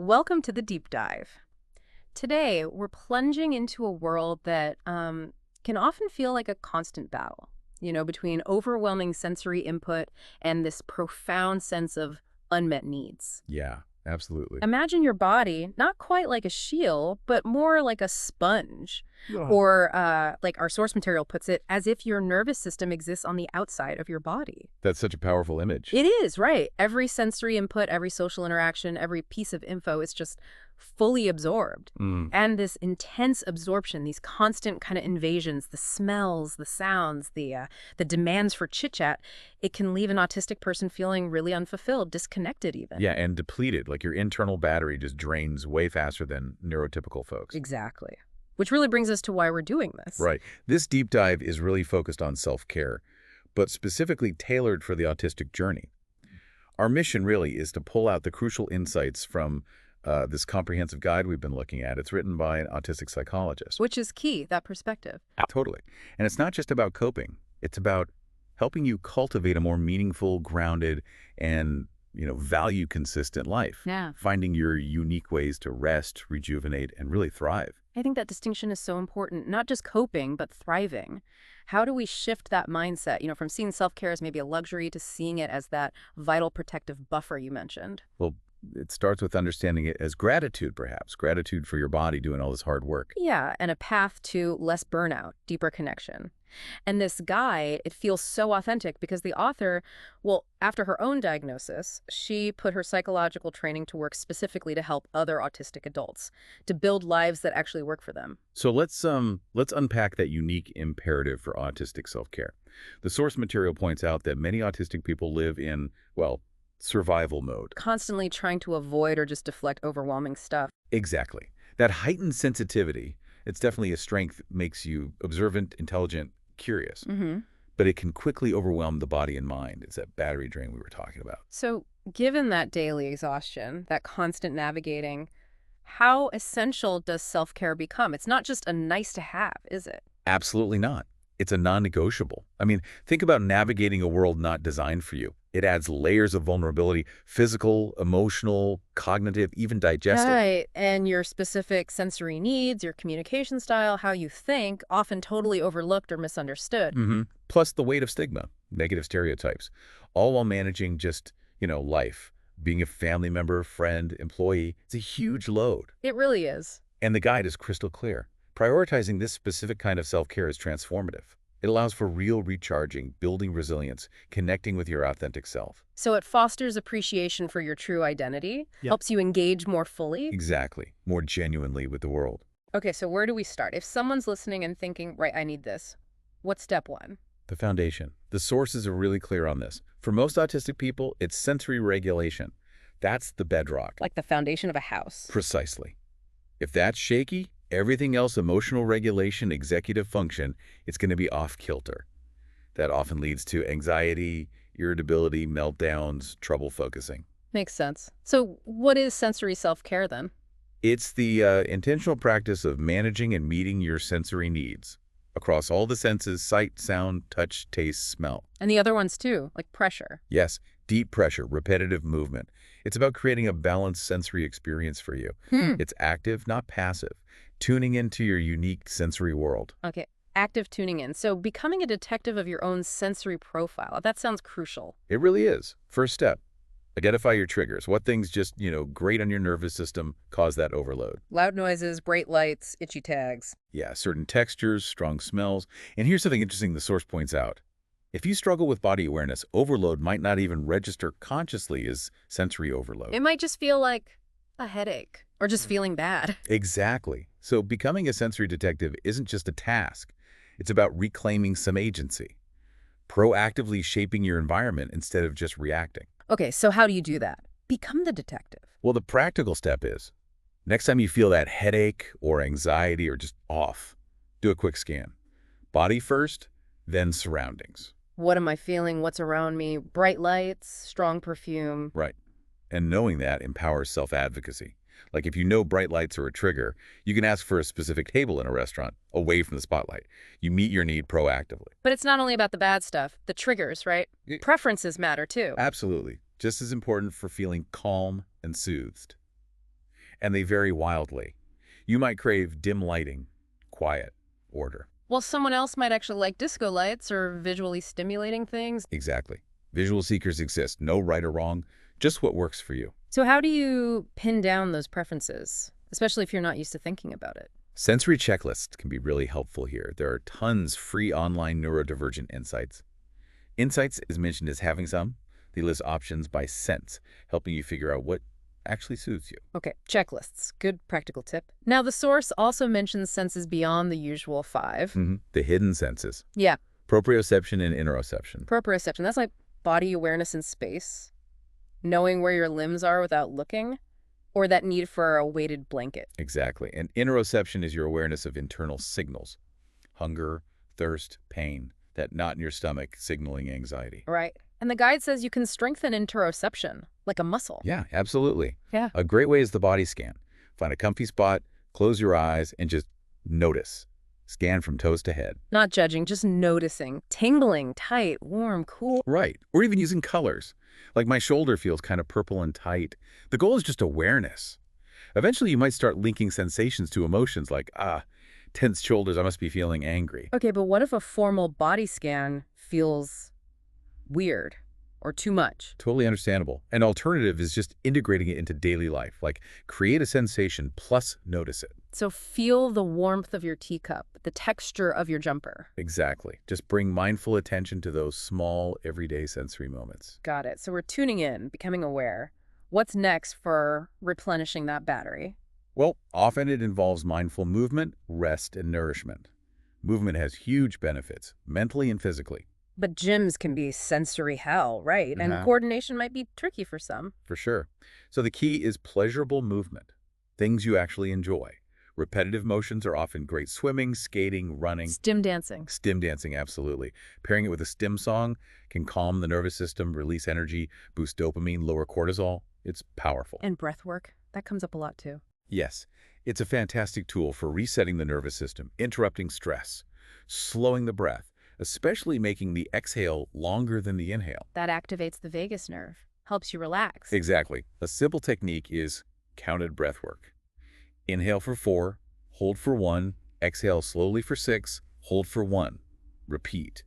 Welcome to the deep dive. Today, we're plunging into a world that can often feel like a constant battle, between overwhelming sensory input and this profound sense of unmet needs. Yeah, absolutely. Imagine your body not quite like a shield, but more like a sponge. Ugh. Or, like our source material puts it, as if your nervous system exists on the outside of your body. That's such a powerful image. It is, right. Every sensory input, every social interaction, every piece of info is just fully absorbed. Mm. And this intense absorption, these constant kind of invasions, the smells, the sounds, the demands for chit-chat, it can leave an autistic person feeling really unfulfilled, disconnected even. Yeah, and depleted. Like your internal battery just drains way faster than neurotypical folks. Exactly. Which really brings us to why we're doing this. Right. This deep dive is really focused on self-care, but specifically tailored for the autistic journey. Our mission really is to pull out the crucial insights from this comprehensive guide we've been looking at. It's written by an autistic psychologist. Which is key, that perspective. Totally. And it's not just about coping. It's about helping you cultivate a more meaningful, grounded, and value-consistent life. Yeah. Finding your unique ways to rest, rejuvenate, and really thrive. I think that distinction is so important, not just coping, but thriving. How do we shift that mindset, from seeing self-care as maybe a luxury to seeing it as that vital protective buffer you mentioned? Well, it starts with understanding it as gratitude, perhaps. Gratitude for your body doing all this hard work. Yeah, and a path to less burnout, deeper connection. And this guide, it feels so authentic because the author, well, after her own diagnosis, she put her psychological training to work specifically to help other autistic adults, to build lives that actually work for them. So let's unpack that unique imperative for autistic self-care. The source material points out that many autistic people live in, well, survival mode. Constantly trying to avoid or just deflect overwhelming stuff. Exactly. That heightened sensitivity, it's definitely a strength, makes you observant, intelligent, curious. Mm-hmm. But it can quickly overwhelm the body and mind. It's that battery drain we were talking about. So given that daily exhaustion, that constant navigating, how essential does self-care become? It's not just a nice to have, is it? Absolutely not. It's a non-negotiable. I mean, think about navigating a world not designed for you. It adds layers of vulnerability, physical, emotional, cognitive, even digestive. Right, and your specific sensory needs, your communication style, how you think, often totally overlooked or misunderstood. Plus the weight of stigma, negative stereotypes, all while managing just, life. Being a family member, friend, employee, it's a huge load. It really is. And the guide is crystal clear. Prioritizing this specific kind of self-care is transformative. It allows for real recharging, building resilience, connecting with your authentic self. So it fosters appreciation for your true identity, helps you engage more fully. Exactly. More genuinely with the world. Okay, so where do we start? If someone's listening and thinking, right, I need this, what's step one? The foundation. The sources are really clear on this. For most autistic people, it's sensory regulation. That's the bedrock. Like the foundation of a house. Precisely. If that's shaky, everything else, emotional regulation, executive function, it's going to be off-kilter. That often leads to anxiety, irritability, meltdowns, trouble focusing. Makes sense. So what is sensory self-care then? It's the intentional practice of managing and meeting your sensory needs across all the senses: sight, sound, touch, taste, smell. And the other ones too, like pressure. Yes, deep pressure, repetitive movement. It's about creating a balanced sensory experience for you. It's active, not passive, tuning into your unique sensory world. Okay, active tuning in. So becoming a detective of your own sensory profile, that sounds crucial. It really is. First step, identify your triggers. What things just, grate on your nervous system cause that overload? Loud noises, bright lights, itchy tags. Yeah, certain textures, strong smells. And here's something interesting the source points out. If you struggle with body awareness, overload might not even register consciously as sensory overload. It might just feel like a headache or just feeling bad. Exactly. So becoming a sensory detective isn't just a task. It's about reclaiming some agency, proactively shaping your environment instead of just reacting. Okay, so how do you do that? Become the detective. Well, the practical step is, next time you feel that headache or anxiety or just off, do a quick scan. Body first, then surroundings. What am I feeling? What's around me? Bright lights, strong perfume. Right. And knowing that empowers self-advocacy. Like if you know bright lights are a trigger, you can ask for a specific table in a restaurant away from the spotlight. You meet your need proactively. But it's not only about the bad stuff, the triggers, right? Preferences matter too. Absolutely. Just as important for feeling calm and soothed. and they vary wildly. You might crave dim lighting, quiet, order. Well, someone else might actually like disco lights or visually stimulating things. Exactly. Visual seekers exist, no right or wrong, just what works for you. So how do you pin down those preferences, especially if you're not used to thinking about it? Sensory checklists can be really helpful here. There are tons free online neurodivergent insights. Insights is mentioned as having some. They list options by sense, helping you figure out what actually suits you. Okay, checklists. Good practical tip. Now, the source also mentions senses beyond the usual 5. The hidden senses. Yeah, Proprioception and interoception. proprioception. That's like body awareness in space, knowing where your limbs are without looking, or that need for a weighted blanket. Exactly. And interoception is your awareness of internal signals. Hunger, thirst, pain. That knot in your stomach signaling anxiety. Right. And the guide says you can strengthen interoception, like a muscle. Yeah, absolutely. Yeah. A great way is the body scan. Find a comfy spot, close your eyes, and just notice. Scan from toes to head. Not judging, just noticing. Tingling, tight, warm, cool. Right. Or even using colors. Like my shoulder feels kind of purple and tight. The goal is just awareness. Eventually, you might start linking sensations to emotions like, tense shoulders, I must be feeling angry. Okay, but what if a formal body scan feels weird or too much? Totally understandable. An alternative is just integrating it into daily life, like create a sensation plus notice it. So feel the warmth of your teacup, the texture of your jumper. Exactly. Just bring mindful attention to those small, everyday sensory moments. Got it. So we're tuning in, becoming aware. What's next for replenishing that battery? Well, often it involves mindful movement, rest, and nourishment. Movement has huge benefits, mentally and physically. But gyms can be sensory hell, right? And coordination might be tricky for some. For sure. So the key is pleasurable movement, things you actually enjoy. Repetitive motions are often great: swimming, skating, running. Stim dancing. Stim dancing, absolutely. Pairing it with a stim song can calm the nervous system, release energy, boost dopamine, lower cortisol. It's powerful. And breath work. That comes up a lot too. Yes, it's a fantastic tool for resetting the nervous system, interrupting stress, slowing the breath, especially making the exhale longer than the inhale. That activates the vagus nerve, helps you relax. Exactly. A simple technique is counted breath work. Inhale for 4, hold for 1, exhale slowly for 6, hold for 1. Repeat.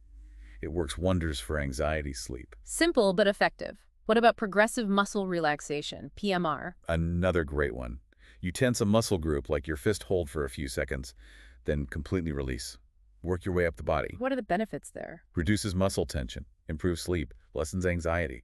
It works wonders for anxiety sleep. Simple but effective. What about progressive muscle relaxation, PMR? Another great one. You tense a muscle group like your fist hold for a few seconds, then completely release. Work your way up the body. What are the benefits there? Reduces muscle tension, improves sleep, lessens anxiety.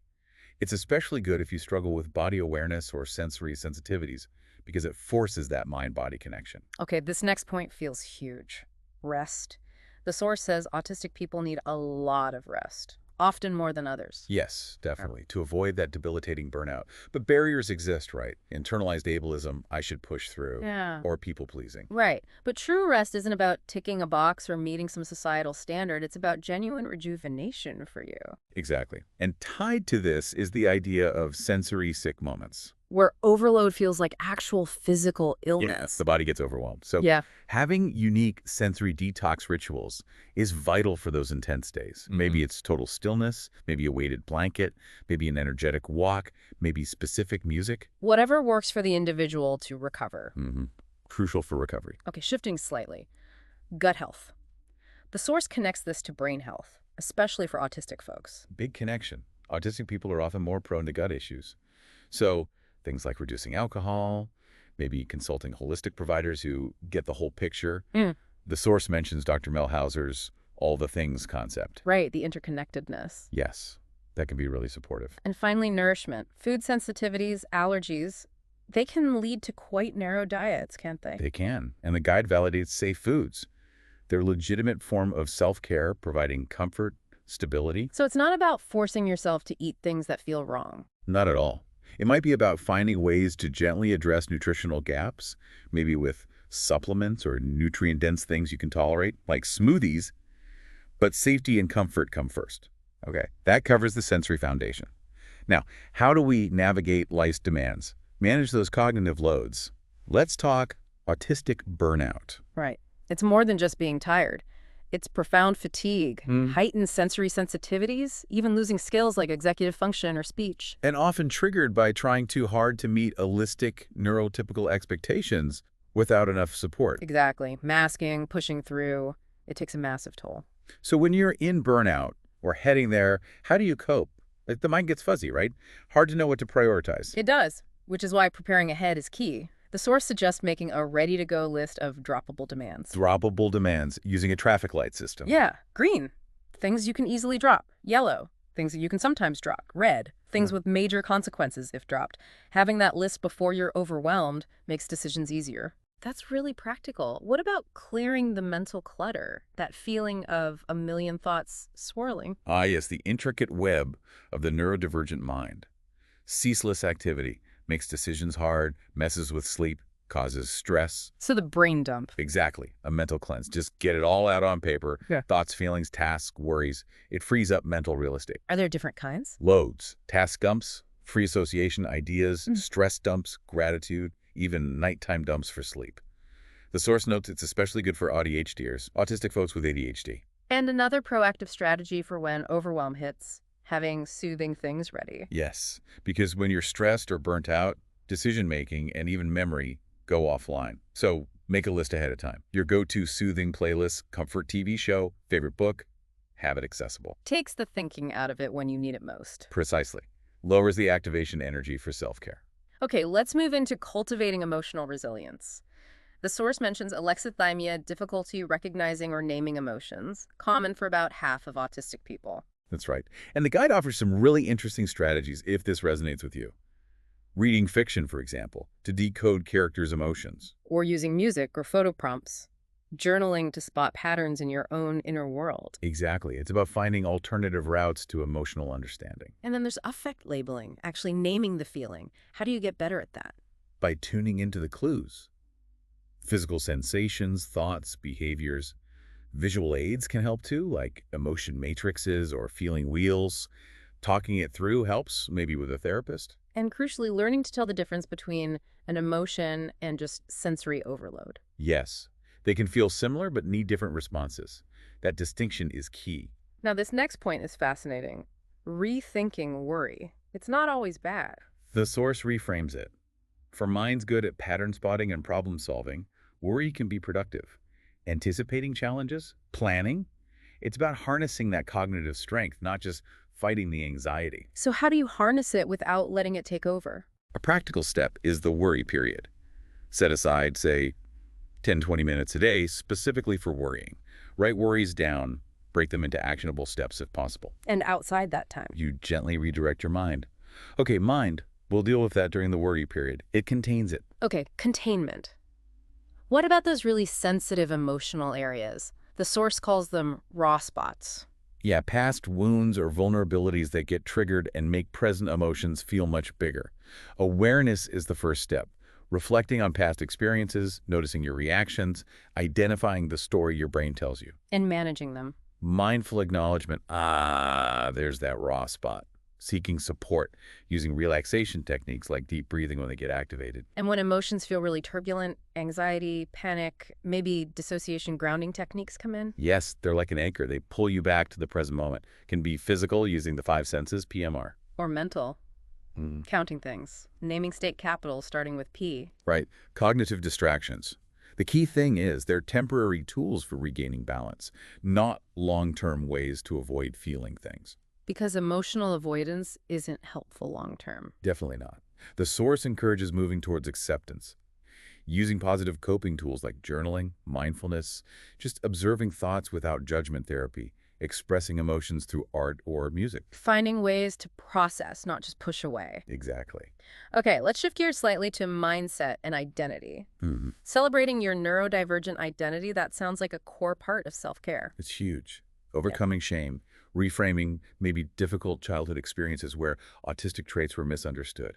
It's especially good if you struggle with body awareness or sensory sensitivities, because it forces that mind-body connection. Okay, this next point feels huge. Rest. The source says autistic people need a lot of rest, often more than others. Yes, definitely, to avoid that debilitating burnout. But barriers exist, right? Internalized ableism, I should push through, Yeah. or people-pleasing. Right. But true rest isn't about ticking a box or meeting some societal standard. It's about genuine rejuvenation for you. Exactly. And tied to this is the idea of sensory sick moments. Where overload feels like actual physical illness. Yes, the body gets overwhelmed. So Yeah. having unique sensory detox rituals is vital for those intense days. Maybe it's total stillness, maybe a weighted blanket, maybe an energetic walk, maybe specific music. Whatever works for the individual to recover. Crucial for recovery. Okay, shifting slightly. Gut health. The source connects this to brain health, especially for autistic folks. Big connection. Autistic people are often more prone to gut issues. So things like reducing alcohol, maybe consulting holistic providers who get the whole picture. The source mentions Dr. Melhauser's all the things concept. Right, the interconnectedness. Yes, that can be really supportive. And finally, nourishment. Food sensitivities, allergies, they can lead to quite narrow diets, can't they? They can. And the guide validates safe foods. They're a legitimate form of self-care, providing comfort, stability. So it's not about forcing yourself to eat things that feel wrong. Not at all. It might be about finding ways to gently address nutritional gaps, maybe with supplements or nutrient-dense things you can tolerate, like smoothies, but safety and comfort come first. Okay, that covers the sensory foundation. Now, how do we navigate life's demands, manage those cognitive loads? Let's talk autistic burnout. Right. It's more than just being tired. It's profound fatigue, Mm. heightened sensory sensitivities, even losing skills like executive function or speech. And often triggered by trying too hard to meet holistic neurotypical expectations without enough support. Exactly. Masking, pushing through, it takes a massive toll. So when you're in burnout or heading there, how do you cope? Like, the mind gets fuzzy, right? Hard to know what to prioritize. It does, which is why preparing ahead is key. The source suggests making a ready-to-go list of droppable demands. Droppable demands using a traffic light system. Yeah, green, things you can easily drop. Yellow, things that you can sometimes drop. Red, things with major consequences if dropped. Having that list before you're overwhelmed makes decisions easier. That's really practical. What about clearing the mental clutter? That feeling of a million thoughts swirling? Ah, yes, the intricate web of the neurodivergent mind. Ceaseless activity makes decisions hard, messes with sleep, causes stress. So the brain dump. Exactly, a mental cleanse. Just get it all out on paper. Yeah. Thoughts, feelings, tasks, worries. It frees up mental real estate. Are there different kinds? Loads. Task dumps, free association ideas, stress dumps, gratitude, even nighttime dumps for sleep. The source notes it's especially good for ADHDers, autistic folks with ADHD. And another proactive strategy for when overwhelm hits, having soothing things ready. Yes, because when you're stressed or burnt out, decision-making and even memory go offline. So make a list ahead of time. Your go-to soothing playlist, comfort TV show, favorite book, have it accessible. Takes the thinking out of it when you need it most. Precisely. Lowers the activation energy for self-care. Okay, let's move into cultivating emotional resilience. The source mentions alexithymia, difficulty recognizing or naming emotions, common for about half of autistic people. That's right. And the guide offers some really interesting strategies if this resonates with you. Reading fiction, for example, to decode characters' emotions. Or using music or photo prompts. Journaling to spot patterns in your own inner world. Exactly. It's about finding alternative routes to emotional understanding. And then there's affect labeling, actually naming the feeling. How do you get better at that? By tuning into the clues. Physical sensations, thoughts, behaviors. Visual aids can help too, like emotion matrices or feeling wheels. Talking it through helps, maybe with a therapist. And crucially, learning to tell the difference between an emotion and just sensory overload. Yes, they can feel similar but need different responses. That distinction is key. Now, this next point is fascinating. Rethinking worry. It's not always bad. The source reframes it. For minds good at pattern spotting and problem solving, worry can be productive. Anticipating challenges, planning, it's about harnessing that cognitive strength, not just fighting the anxiety. So how do you harness it without letting it take over? A practical step is the worry period. Set aside, say, 10-20 minutes a day specifically for worrying. Write worries down, break them into actionable steps if possible. And outside that time? You gently redirect your mind. Okay, mind, we'll deal with that during the worry period. It contains it. Okay, containment. What about those really sensitive emotional areas? The source calls them raw spots. Yeah, past wounds or vulnerabilities that get triggered and make present emotions feel much bigger. Awareness is the first step. Reflecting on past experiences, noticing your reactions, identifying the story your brain tells you. And managing them. Mindful acknowledgement, there's that raw spot. Seeking support, using relaxation techniques like deep breathing when they get activated. And when emotions feel really turbulent, anxiety, panic, maybe dissociation grounding techniques come in? Yes, they're like an anchor. They pull you back to the present moment. Can be physical, using the 5 senses, PMR. Or mental. Counting things. Naming state capitals starting with P. Right. Cognitive distractions. The key thing is they're temporary tools for regaining balance, not long-term ways to avoid feeling things. Because emotional avoidance isn't helpful long-term. Definitely not. The source encourages moving towards acceptance, using positive coping tools like journaling, mindfulness, just observing thoughts without judgment therapy, expressing emotions through art or music. Finding ways to process, not just push away. Exactly. Okay, let's shift gears slightly to mindset and identity. Celebrating your neurodivergent identity, that sounds like a core part of self-care. It's huge. Overcoming shame, reframing maybe difficult childhood experiences where autistic traits were misunderstood.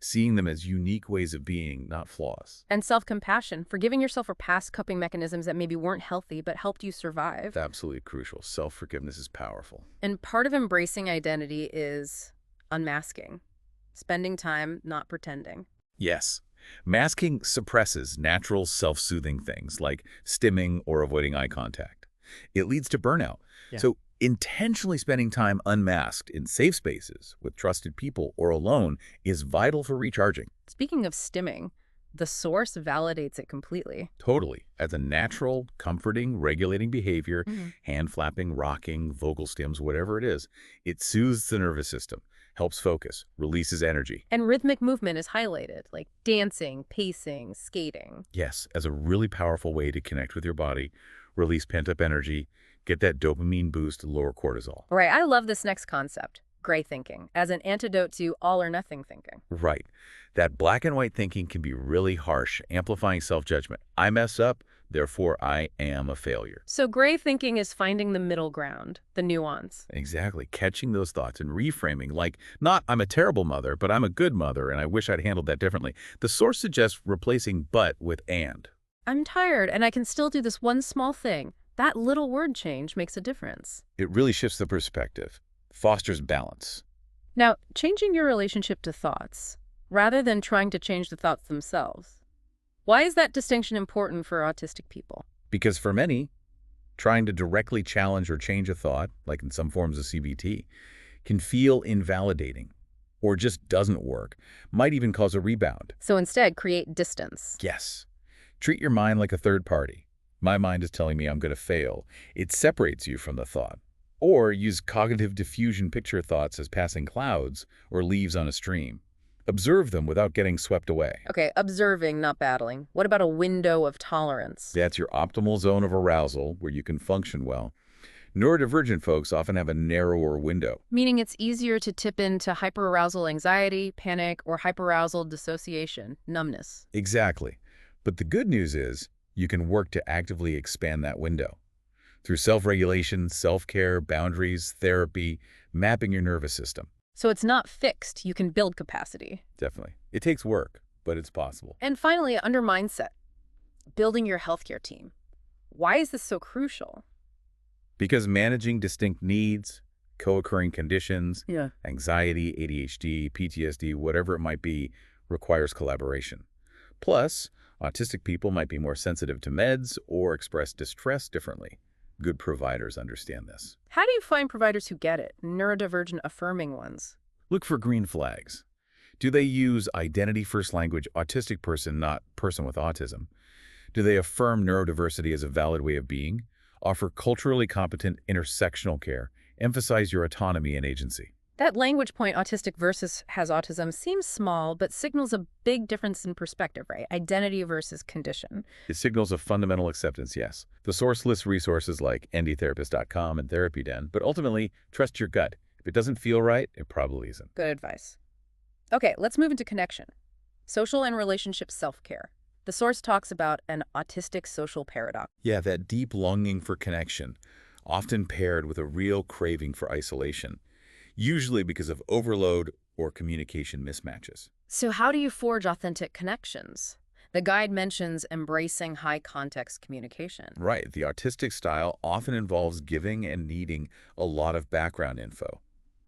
Seeing them as unique ways of being, not flaws. And self-compassion, forgiving yourself for past coping mechanisms that maybe weren't healthy but helped you survive. That's absolutely crucial. Self-forgiveness is powerful. And part of embracing identity is unmasking. Spending time not pretending. Yes. Masking suppresses natural self-soothing things like stimming or avoiding eye contact. It leads to burnout. Yeah. So intentionally spending time unmasked in safe spaces with trusted people or alone is vital for recharging. Speaking of stimming, the source validates it completely. Totally. As a natural, comforting, regulating behavior, Mhm. hand flapping, rocking, vocal stems, whatever it is, it soothes the nervous system, helps focus, releases energy. And rhythmic movement is highlighted, like dancing, pacing, skating. Yes, as a really powerful way to connect with your body, release pent-up energy, get that dopamine boost, lower cortisol. All right, I love this next concept, gray thinking, as an antidote to all or nothing thinking. Right. That black and white thinking can be really harsh, amplifying self-judgment. I mess up, therefore I am a failure. So gray thinking is finding the middle ground, the nuance. Exactly. Catching those thoughts and reframing, like, not I'm a terrible mother, but I'm a good mother, and I wish I'd handled that differently. The source suggests replacing but with and. I'm tired and I can still do this one small thing. That little word change makes a difference. It really shifts the perspective, fosters balance. Now, changing your relationship to thoughts, rather than trying to change the thoughts themselves. Why is that distinction important for autistic people? Because for many, trying to directly challenge or change a thought, like in some forms of CBT, can feel invalidating or just doesn't work, might even cause a rebound. So instead, create distance. Yes. Treat your mind like a third party. My mind is telling me I'm going to fail. It separates you from the thought. Or use cognitive diffusion, picture thoughts as passing clouds or leaves on a stream. Observe them without getting swept away. Okay, observing, not battling. What about a window of tolerance? That's your optimal zone of arousal where you can function well. Neurodivergent folks often have a narrower window. Meaning it's easier to tip into hyperarousal anxiety, panic, or hyperarousal dissociation, numbness. Exactly. But the good news is you can work to actively expand that window. Through self-regulation, self-care, boundaries, therapy, mapping your nervous system. So it's not fixed, you can build capacity. Definitely. It takes work, but it's possible. And finally, under mindset, building your healthcare team. Why is this so crucial? Because managing distinct needs, co-occurring conditions, Yeah. anxiety, ADHD, PTSD, whatever it might be, requires collaboration. Plus, autistic people might be more sensitive to meds or express distress differently. Good providers understand this. How do you find providers who get it, neurodivergent affirming ones? Look for green flags. Do they use identity-first language, autistic person, not person with autism? Do they affirm neurodiversity as a valid way of being? Offer culturally competent intersectional care? Emphasize your autonomy and agency? That language point, autistic versus has autism, seems small, but signals a big difference in perspective, right? Identity versus condition. It signals a fundamental acceptance, yes. The source lists resources like ndtherapist.com and Therapy Den, but ultimately, trust your gut. If it doesn't feel right, it probably isn't. Good advice. Okay, let's move into connection. Social and relationship self-care. The source talks about an autistic social paradox. Yeah, that deep longing for connection, often paired with a real craving for isolation, usually because of overload or communication mismatches. So how do you forge authentic connections? The guide mentions embracing high-context communication. Right, the autistic style often involves giving and needing a lot of background info,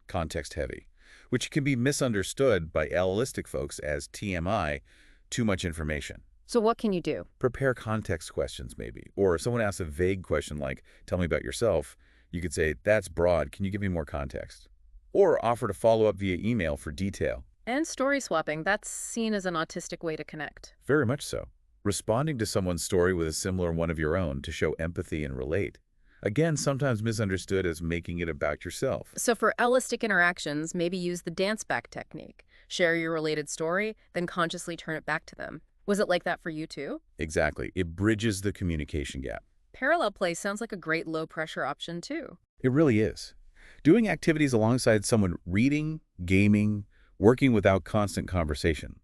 context heavy, which can be misunderstood by allistic folks as TMI, too much information. So what can you do? Prepare context questions maybe, or if someone asks a vague question like, tell me about yourself, you could say, that's broad, can you give me more context? Or offer to follow up via email for detail. And story swapping, that's seen as an autistic way to connect. Very much so. Responding to someone's story with a similar one of your own to show empathy and relate. Again, sometimes misunderstood as making it about yourself. So for allistic interactions, maybe use the dance back technique. Share your related story, then consciously turn it back to them. Was it like that for you too? Exactly. It bridges the communication gap. Parallel play sounds like a great low-pressure option too. It really is. Doing activities alongside someone reading, gaming, working without constant conversation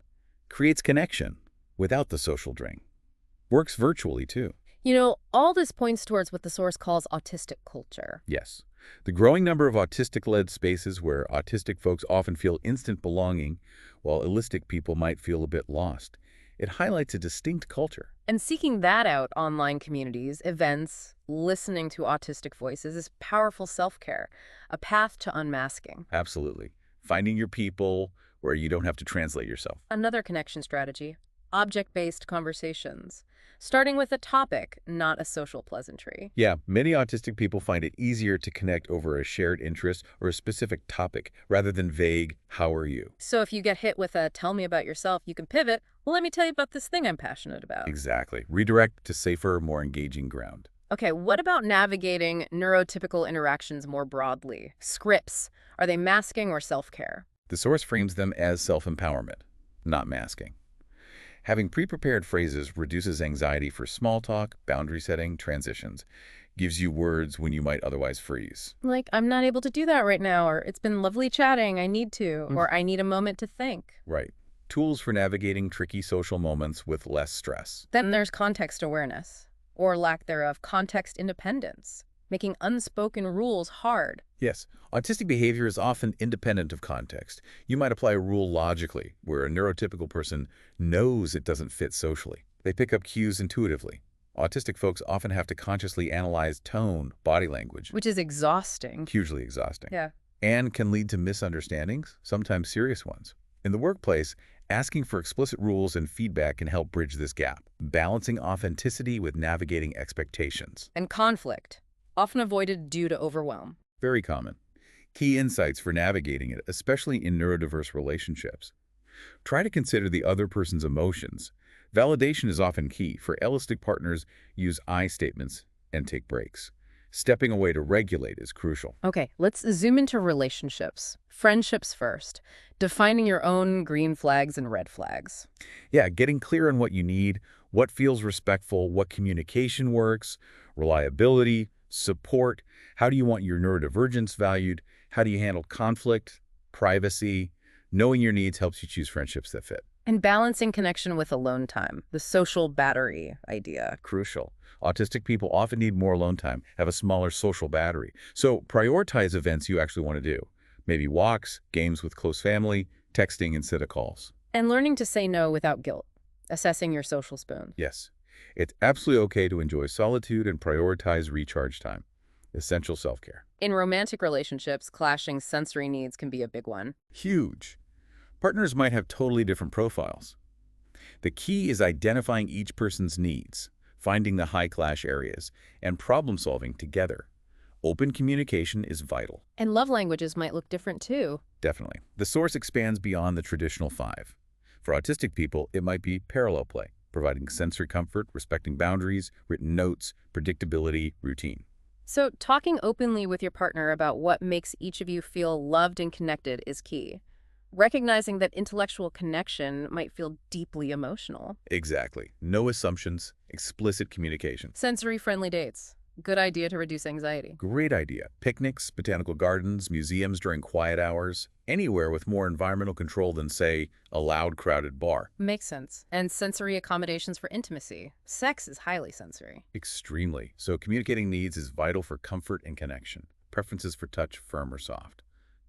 creates connection without the social drain. Works virtually too. You know, all this points towards what the source calls autistic culture. Yes. The growing number of autistic-led spaces where autistic folks often feel instant belonging, while allistic people might feel a bit lost. It highlights a distinct culture. And seeking that out, online communities, events, listening to autistic voices is powerful self-care, a path to unmasking. Absolutely. Finding your people where you don't have to translate yourself. Another connection strategy, object-based conversations, starting with a topic, not a social pleasantry. Yeah, many autistic people find it easier to connect over a shared interest or a specific topic rather than vague, how are you? So if you get hit with a tell me about yourself, you can pivot. Well, let me tell you about this thing I'm passionate about. Exactly. Redirect to safer, more engaging ground. Okay, what about navigating neurotypical interactions more broadly? Scripts, are they masking or self-care? The source frames them as self-empowerment, not masking. Having pre-prepared phrases reduces anxiety for small talk, boundary setting, transitions, gives you words when you might otherwise freeze. Like, I'm not able to do that right now, or it's been lovely chatting, I need to, or I need a moment to think. Right. Tools for navigating tricky social moments with less stress. Then there's context awareness, or lack thereof, context independence, making unspoken rules hard. Yes, autistic behavior is often independent of context. You might apply a rule logically, where a neurotypical person knows it doesn't fit socially. They pick up cues intuitively. Autistic folks often have to consciously analyze tone, body language, Which is exhausting. hugely exhausting, Yeah. and can lead to misunderstandings, sometimes serious ones. In the workplace, asking for explicit rules and feedback can help bridge this gap, balancing authenticity with navigating expectations. And conflict, often avoided due to overwhelm. Very common. Key insights for navigating it, especially in neurodiverse relationships. Try to consider the other person's emotions. Validation is often key. For allistic partners, use I statements and take breaks. Stepping away to regulate is crucial. Okay, let's zoom into relationships. Friendships first. Defining your own green flags and red flags. Yeah, getting clear on what you need, what feels respectful, what communication works, reliability, support, how do you want your neurodivergence valued, how do you handle conflict, privacy. Knowing your needs helps you choose friendships that fit. And balancing connection with alone time, the social battery idea. Crucial. Autistic people often need more alone time, have a smaller social battery. So prioritize events you actually want to do. Maybe walks, games with close family, texting instead of calls. And learning to say no without guilt. Assessing your social spoon. Yes, it's absolutely okay to enjoy solitude and prioritize recharge time. Essential self-care. In romantic relationships, clashing sensory needs can be a big one. Huge. Partners might have totally different profiles. The key is identifying each person's needs, finding the high clash areas, and problem solving together. Open communication is vital. And love languages might look different too. Definitely. The source expands beyond the traditional 5. For autistic people, it might be parallel play, providing sensory comfort, respecting boundaries, written notes, predictability, routine. So talking openly with your partner about what makes each of you feel loved and connected is key. Recognizing that intellectual connection might feel deeply emotional. Exactly. No assumptions, explicit communication. Sensory-friendly dates. Good idea to reduce anxiety. Great idea. Picnics, botanical gardens, museums during quiet hours, anywhere with more environmental control than, say, a loud, crowded bar. Makes sense. And sensory accommodations for intimacy. Sex is highly sensory. Extremely. So communicating needs is vital for comfort and connection. Preferences for touch, firm or soft.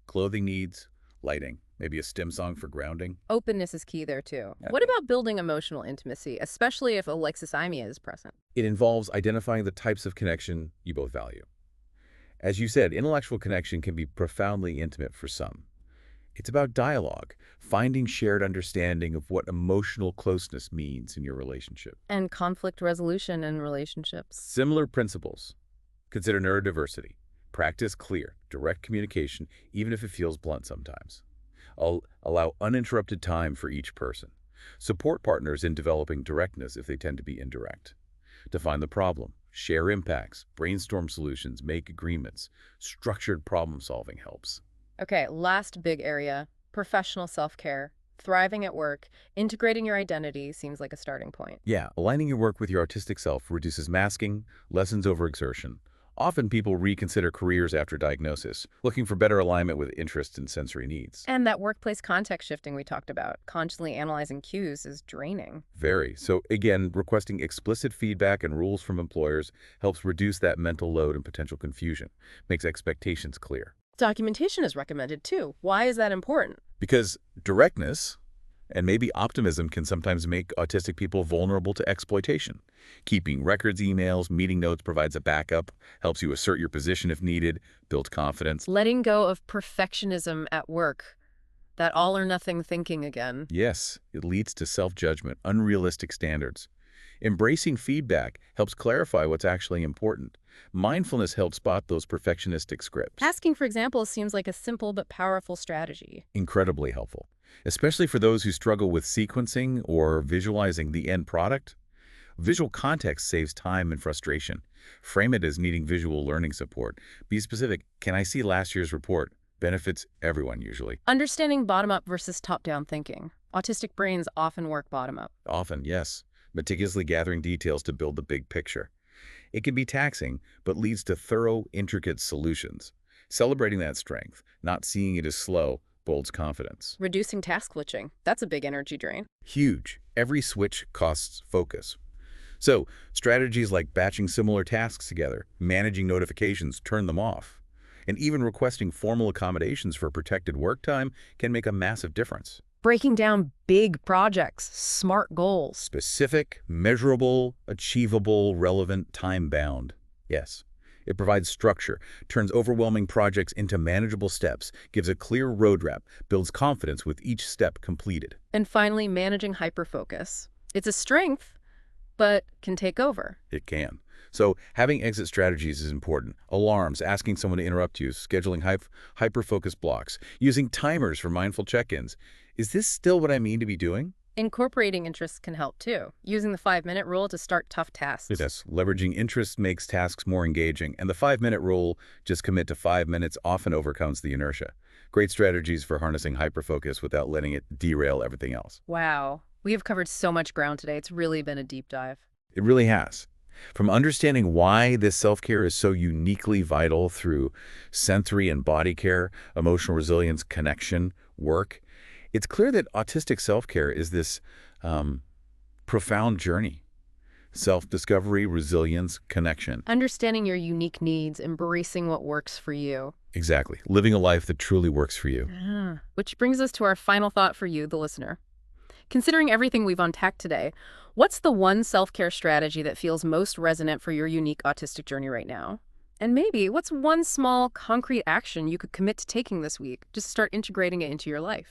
Clothing needs, lighting, maybe a stim song for grounding. Openness is key there too. Okay. What about building emotional intimacy, especially if alexithymia is present? It involves identifying the types of connection you both value. As you said, intellectual connection can be profoundly intimate for some. It's about dialogue, finding shared understanding of what emotional closeness means in your relationship. And conflict resolution in relationships. Similar principles. Consider neurodiversity. Practice clear, direct communication, even if it feels blunt sometimes. Allow uninterrupted time for each person. Support partners in developing directness if they tend to be indirect. Define the problem, share impacts, brainstorm solutions, make agreements. Structured problem solving helps. Okay, last big area, professional self-care. Thriving at work, integrating your identity seems like a starting point. Yeah, aligning your work with your autistic self reduces masking, lessens overexertion. Often people reconsider careers after diagnosis, looking for better alignment with interests and sensory needs. And that workplace context shifting we talked about, constantly analyzing cues, is draining. Very. So again, requesting explicit feedback and rules from employers helps reduce that mental load and potential confusion, makes expectations clear. Documentation is recommended too. Why is that important? Because directness and maybe optimism can sometimes make autistic people vulnerable to exploitation. Keeping records, emails, meeting notes provides a backup, helps you assert your position if needed, build confidence. Letting go of perfectionism at work. that all-or-nothing thinking again. Yes, it leads to self-judgment, unrealistic standards. Embracing feedback helps clarify what's actually important. Mindfulness helps spot those perfectionistic scripts. Asking for examples seems like a simple but powerful strategy. Incredibly helpful, especially for those who struggle with sequencing or visualizing the end product. Visual context saves time and frustration. Frame it as needing visual learning support. Be specific. Can I see last year's report? Benefits everyone usually. Understanding bottom-up versus top-down thinking. Autistic brains often work bottom-up. Often, yes. Meticulously gathering details to build the big picture. It can be taxing, but leads to thorough, intricate solutions. Celebrating that strength, not seeing it as slow, builds confidence. Reducing task switching. That's a big energy drain. Huge. Every switch costs focus. So, strategies like batching similar tasks together, managing notifications, turn them off, and even requesting formal accommodations for protected work time can make a massive difference. Breaking down big projects, smart goals. Specific, measurable, achievable, relevant, time-bound. Yes. It provides structure, turns overwhelming projects into manageable steps, gives a clear roadmap, builds confidence with each step completed. And finally, managing hyperfocus. It's a strength, but can take over. It can. So having exit strategies is important. Alarms, asking someone to interrupt you, scheduling hyper-focus blocks, using timers for mindful check-ins. Is this still what I mean to be doing? Incorporating interests can help too, using the 5-minute rule to start tough tasks. Yes, leveraging interests makes tasks more engaging, and the 5-minute rule, just commit to 5 minutes, often overcomes the inertia. Great strategies for harnessing hyperfocus without letting it derail everything else. Wow. We have covered so much ground today. It's really been a deep dive. It really has. From understanding why this self-care is so uniquely vital through sensory and body care, emotional resilience, connection, work, it's clear that autistic self-care is this profound journey. Self-discovery, resilience, connection. Understanding your unique needs, embracing what works for you. Exactly. Living a life that truly works for you. Which brings us to our final thought for you, the listener. Considering everything we've unpacked today, what's the one self-care strategy that feels most resonant for your unique autistic journey right now? And maybe what's one small, concrete action you could commit to taking this week just to start integrating it into your life?